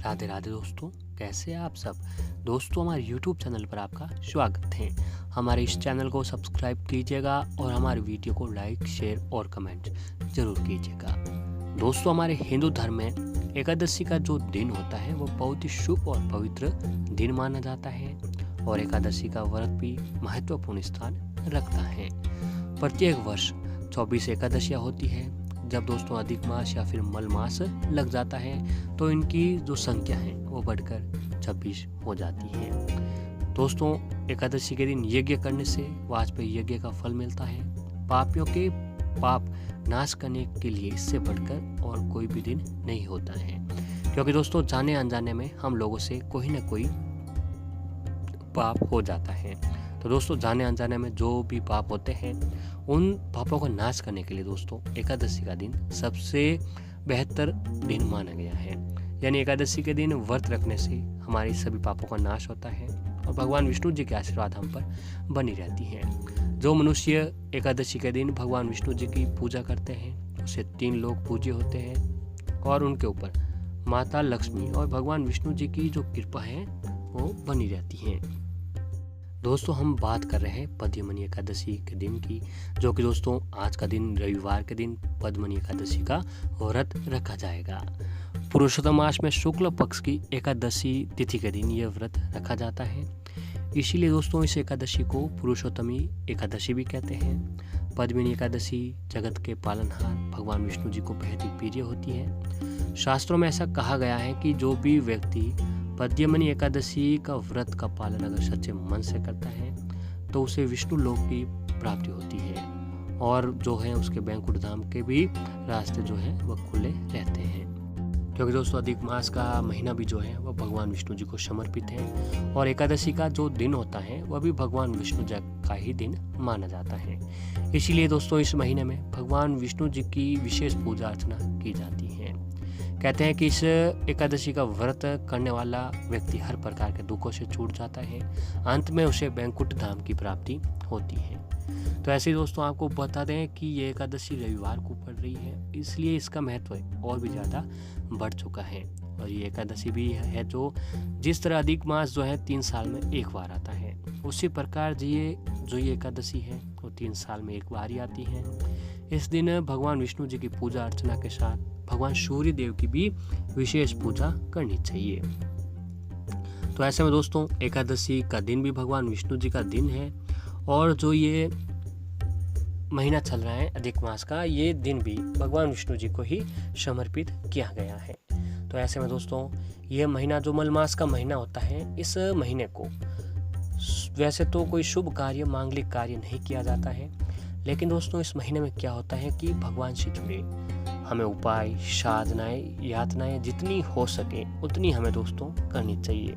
राधे राधे दोस्तों, कैसे हैं आप सब। दोस्तों, हमारे YouTube चैनल पर आपका स्वागत है। हमारे इस चैनल को सब्सक्राइब कीजिएगा और हमारे वीडियो को लाइक, शेयर और कमेंट जरूर कीजिएगा। दोस्तों, हमारे हिंदू धर्म में एकादशी का जो दिन होता है वो बहुत ही शुभ और पवित्र दिन माना जाता है और एकादशी का व्रत भी महत्वपूर्ण स्थान रखता है। प्रत्येक वर्ष 24 एकादशियाँ होती है। जब दोस्तों अधिक मास या फिर मल मास लग जाता है तो इनकी जो संख्या है वो बढ़कर 26 हो जाती है। दोस्तों, एकादशी के दिन यज्ञ करने से वाजपेयी यज्ञ का फल मिलता है। पापियों के पाप नाश करने के लिए इससे बढ़कर और कोई भी दिन नहीं होता है, क्योंकि दोस्तों जाने अनजाने में हम लोगों से कोई ना कोई पाप हो जाता है। तो दोस्तों, जाने अनजाने में जो भी पाप होते हैं उन पापों को नाश करने के लिए दोस्तों एकादशी का दिन सबसे बेहतर दिन माना गया है। यानी एकादशी के दिन व्रत रखने से हमारे सभी पापों का नाश होता है और भगवान विष्णु जी के आशीर्वाद हम पर बनी रहती है। जो मनुष्य एकादशी के दिन भगवान विष्णु जी की पूजा करते हैं उसे 3 लोग पूज्य होते हैं और उनके ऊपर माता लक्ष्मी और भगवान विष्णु जी की जो कृपा है वो बनी रहती है। दोस्तों, हम बात कर रहे हैं पद्ममणि एकादशी के दिन की, जो कि दोस्तों आज का दिन रविवार के दिन पद्ममणि एकादशी का व्रत रखा जाएगा। पुरुषोत्तम मास में शुक्ल पक्ष की एकादशी तिथि के दिन यह व्रत रखा जाता है। इसीलिए दोस्तों इस एकादशी को पुरुषोत्तमी एकादशी भी कहते हैं। पद्मिनी एकादशी जगत के पालनहार भगवान विष्णु जी को बेहद ही प्रिय होती है। शास्त्रों में ऐसा कहा गया है कि जो भी व्यक्ति पद्ममणि एकादशी का व्रत का पालन अगर सच्चे मन से करता है तो उसे विष्णु लोक की प्राप्ति होती है और जो है उसके बैंकुट धाम के भी रास्ते जो है वह खुले रहते हैं, क्योंकि दोस्तों अधिक मास का महीना भी जो है वह भगवान विष्णु जी को समर्पित है और एकादशी का जो दिन होता है वह भी भगवान विष्णु जी का ही दिन माना जाता है। इसीलिए दोस्तों इस महीने में भगवान विष्णु जी की विशेष पूजा अर्चना की जाती है। कहते हैं कि इस एकादशी का व्रत करने वाला व्यक्ति हर प्रकार के दुखों से छूट जाता है, अंत में उसे बैंकुट धाम की प्राप्ति होती है। तो ऐसे ही दोस्तों आपको बता दें कि ये एकादशी रविवार को पड़ रही है, इसलिए इसका महत्व और भी ज़्यादा बढ़ चुका है। और ये एकादशी भी है जो जिस तरह अधिक मास जो है 3 साल में एक बार आता है, उसी प्रकार ये एकादशी है वो 3 साल में एक बार ही आती है। इस दिन भगवान विष्णु जी की पूजा अर्चना के साथ भगवान सूर्य देव की भी विशेष पूजा करनी चाहिए। तो ऐसे में दोस्तों एकादशी का दिन भी भगवान विष्णु जी का दिन है और जो ये महीना चल रहा है अधिक मास का, ये दिन भी भगवान विष्णु जी को ही समर्पित किया गया है। तो ऐसे में दोस्तों ये महीना जो मल मास का महीना होता है, इस महीने को वैसे तो कोई शुभ कार्य मांगलिक कार्य नहीं किया जाता है, लेकिन दोस्तों इस महीने में क्या होता है कि भगवान से जुड़े हमें उपाय, साधनाएं, यातनाएं जितनी हो सके उतनी हमें दोस्तों करनी चाहिए,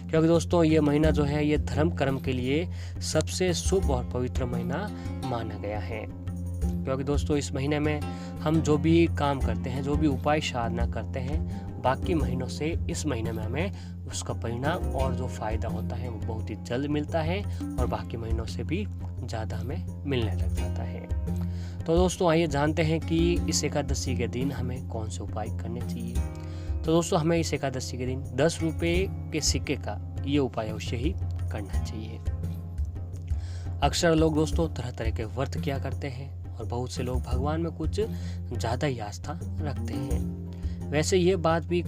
क्योंकि दोस्तों ये महीना जो है ये धर्म कर्म के लिए सबसे शुभ और पवित्र महीना माना गया है। क्योंकि दोस्तों इस महीने में हम जो भी काम करते हैं, जो भी उपाय साधना करते हैं, बाकी महीनों से इस महीने में हमें उसका परिणाम और जो फायदा होता है वो बहुत ही जल्द मिलता है और बाकी महीनों से भी ज़्यादा हमें मिलने लग जाता है। तो दोस्तों आइए जानते हैं कि इस एकादशी के दिन हमें कौन से उपाय करने चाहिए। तो दोस्तों हमें इस एकादशी के दिन 10 रुपये के सिक्के का ये उपाय अवश्य ही करना चाहिए। अक्सर लोग दोस्तों तरह तरह के व्रत किया करते हैं और बहुत से लोग भगवान में कुछ ज़्यादा ही आस्था रखते हैं। वैसे ये बात भी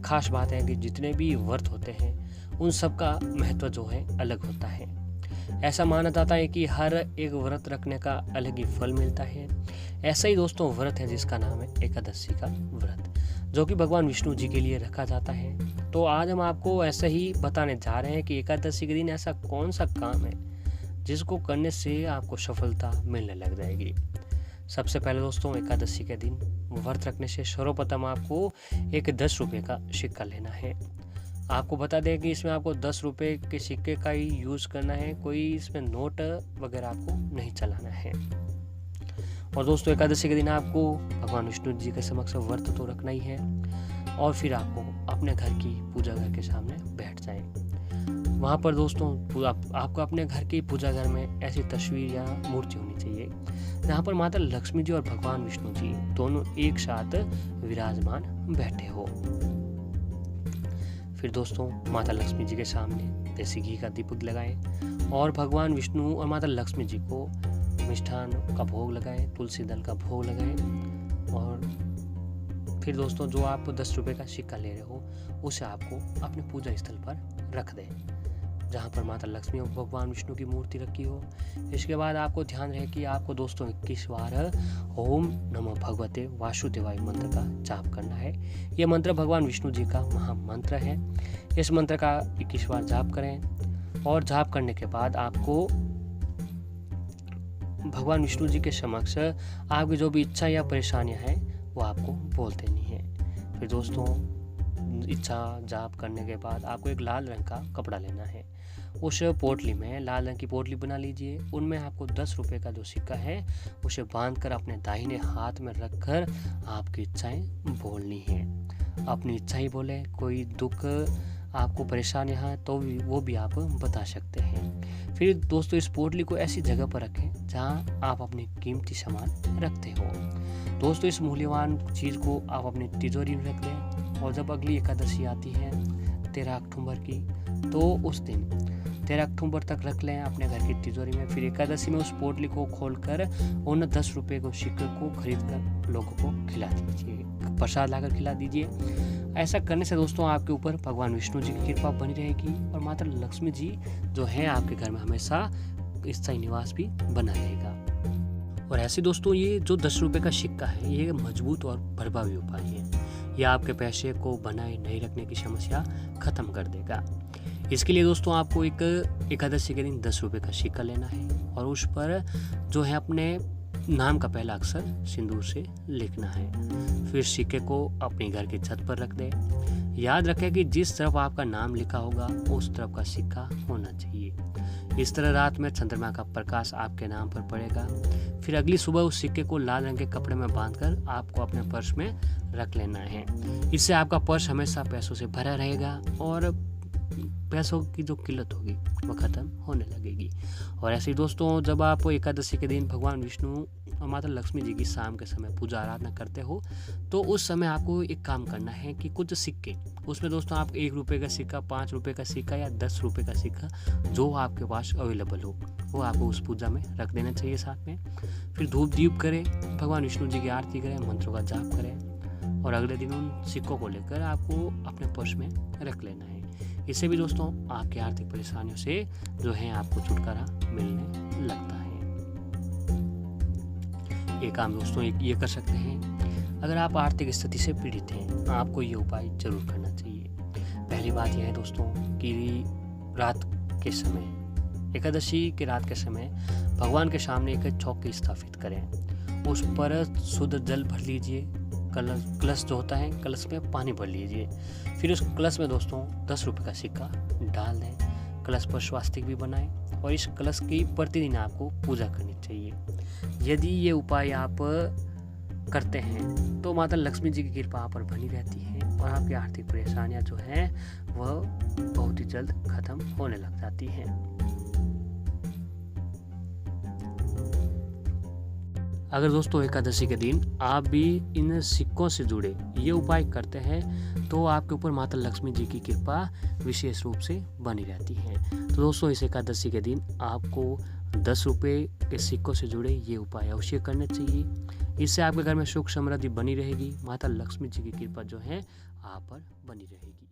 खास बात है कि जितने भी व्रत होते हैं उन सब का महत्व जो है अलग होता है। ऐसा माना जाता है कि हर एक व्रत रखने का अलग ही फल मिलता है। ऐसा ही दोस्तों व्रत है जिसका नाम है एकादशी का व्रत, जो कि भगवान विष्णु जी के लिए रखा जाता है। तो आज हम आपको ऐसा ही बताने जा रहे हैं कि एकादशी के दिन ऐसा कौन सा काम है जिसको करने से आपको सफलता मिलने लग जाएगी। सबसे पहले दोस्तों एकादशी के दिन व्रत रखने से सर्वप्रथम आपको एक 10 रुपये का सिक्का लेना है। आपको बता दें कि इसमें आपको 10 रुपये के सिक्के का ही यूज़ करना है, कोई इसमें नोट वगैरह आपको नहीं चलाना है। और दोस्तों एकादशी के दिन आपको भगवान विष्णु जी के समक्ष व्रत तो रखना ही है और फिर आपको अपने घर की पूजा घर के सामने बैठ जाएं। वहाँ पर दोस्तों आपको अपने घर की पूजा घर में ऐसी तस्वीर या मूर्ति होनी चाहिए जहाँ पर माता लक्ष्मी जी और भगवान विष्णु जी दोनों एक साथ विराजमान बैठे हो। फिर दोस्तों माता लक्ष्मी जी के सामने देसी घी का दीपक लगाएं और भगवान विष्णु और माता लक्ष्मी जी को मिष्ठान का भोग लगाएं, तुलसी दल का भोग लगाएं। और फिर दोस्तों जो आप 10 रुपये का सिक्का ले रहे हो उसे आपको अपने पूजा स्थल पर रख दें, जहाँ पर माता लक्ष्मी और भगवान विष्णु की मूर्ति रखी हो। इसके बाद आपको ध्यान रहे कि आपको दोस्तों 21 बार ओम नमो भगवते वासुदेवाय मंत्र का जाप करना है। यह मंत्र भगवान विष्णु जी का महामंत्र है। इस मंत्र का 21 बार जाप करें और जाप करने के बाद आपको भगवान विष्णु जी के समक्ष आपकी जो भी इच्छा या परेशानियां हैं वो आपको बोल देनी है। फिर दोस्तों इच्छा जाप करने के बाद आपको एक लाल रंग का कपड़ा लेना है। उस पोटली में लाल रंग की पोटली बना लीजिए। उनमें आपको 10 रुपये का जो सिक्का है उसे बांधकर अपने दाहिने हाथ में रखकर आपकी इच्छाएं बोलनी है। अपनी इच्छा ही बोले। कोई दुख आपको परेशानी है तो वो भी आप बता सकते हैं। फिर दोस्तों इस पोटली को ऐसी जगह पर रखें जहां आप अपने कीमती सामान रखते हो। दोस्तों इस मूल्यवान चीज़ को आप अपनी तिजोरी में रख दें और जब अगली एकादशी आती है 13 अक्टूबर की, तो उस दिन 13 अक्टूबर तक रख लें अपने घर की तिजोरी में। फिर एकादशी में उस पोटली को खोलकर उन 10 रुपये को सिक्के को खरीद कर लोगों को खिला दीजिए, प्रसाद लाकर खिला दीजिए। ऐसा करने से दोस्तों आपके ऊपर भगवान विष्णु जी की कृपा बनी रहेगी और माता लक्ष्मी जी जो है आपके घर में हमेशा स्थायी निवास भी बना रहेगा। और ऐसे दोस्तों ये जो 10 रुपये का सिक्का है ये मजबूत और प्रभावी उपाय है। यह आपके पैसे को बनाए नहीं रखने की समस्या खत्म कर देगा। इसके लिए दोस्तों आपको एक एकादशी के दिन 10 रुपये का सिक्का लेना है और उस पर जो है अपने नाम का पहला अक्षर सिंदूर से लिखना है। फिर सिक्के को अपने घर की छत पर रख दें। याद रखें कि जिस तरफ आपका नाम लिखा होगा उस तरफ का सिक्का होना चाहिए। इस तरह रात में चंद्रमा का प्रकाश आपके नाम पर पड़ेगा। फिर अगली सुबह उस सिक्के को लाल रंग के कपड़े में बांधकर आपको अपने पर्स में रख लेना है। इससे आपका पर्स हमेशा पैसों से भरा रहेगा और पैसों की जो किल्लत होगी वो खत्म होने लगेगी। और ऐसे ही दोस्तों जब आप एकादशी के दिन भगवान विष्णु और माता लक्ष्मी जी की शाम के समय पूजा आराधना करते हो तो उस समय आपको एक काम करना है कि कुछ सिक्के, उसमें दोस्तों आप 1 रुपये का सिक्का, 5 रुपये का सिक्का या 10 रुपये का सिक्का जो आपके पास अवेलेबल हो वो आपको उस पूजा में रख देना चाहिए साथ में। फिर धूप दीप करें, भगवान विष्णु जी की आरती करें, मंत्रों का जाप करें और अगले दिन उन सिक्कों को लेकर आपको अपने पर्स में रख लेना है। इससे भी दोस्तों आपकी आर्थिक परेशानियों से जो है आपको छुटकारा मिलने लगता है। ये काम दोस्तों ये कर सकते हैं। अगर आप आर्थिक स्थिति से पीड़ित हैं आपको ये उपाय जरूर करना चाहिए। पहली बात यह है दोस्तों कि रात के समय, एकादशी की रात के समय भगवान के सामने एक चौकी स्थापित करें। उस पर शुद्ध जल भर लीजिए। कलश जो होता है कलश में पानी भर लीजिए। फिर उस कलश में दोस्तों 10 रुपये का सिक्का डाल दें। कलश पर स्वास्तिक भी बनाएं और इस कलश की प्रतिदिन आपको पूजा करनी चाहिए। यदि ये उपाय आप करते हैं तो माता लक्ष्मी जी की कृपा आप पर बनी रहती है और आपकी आर्थिक परेशानियां जो हैं वह बहुत ही जल्द खत्म होने लग जाती हैं। अगर दोस्तों एकादशी के दिन आप भी इन सिक्कों से जुड़े ये उपाय करते हैं तो आपके ऊपर माता लक्ष्मी जी की कृपा विशेष रूप से बनी रहती है। तो दोस्तों इस एकादशी के दिन आपको 10 रुपये के सिक्कों से जुड़े ये उपाय अवश्य करने चाहिए। इससे आपके घर में सुख समृद्धि बनी रहेगी। माता लक्ष्मी जी की कृपा जो है आप पर बनी रहेगी।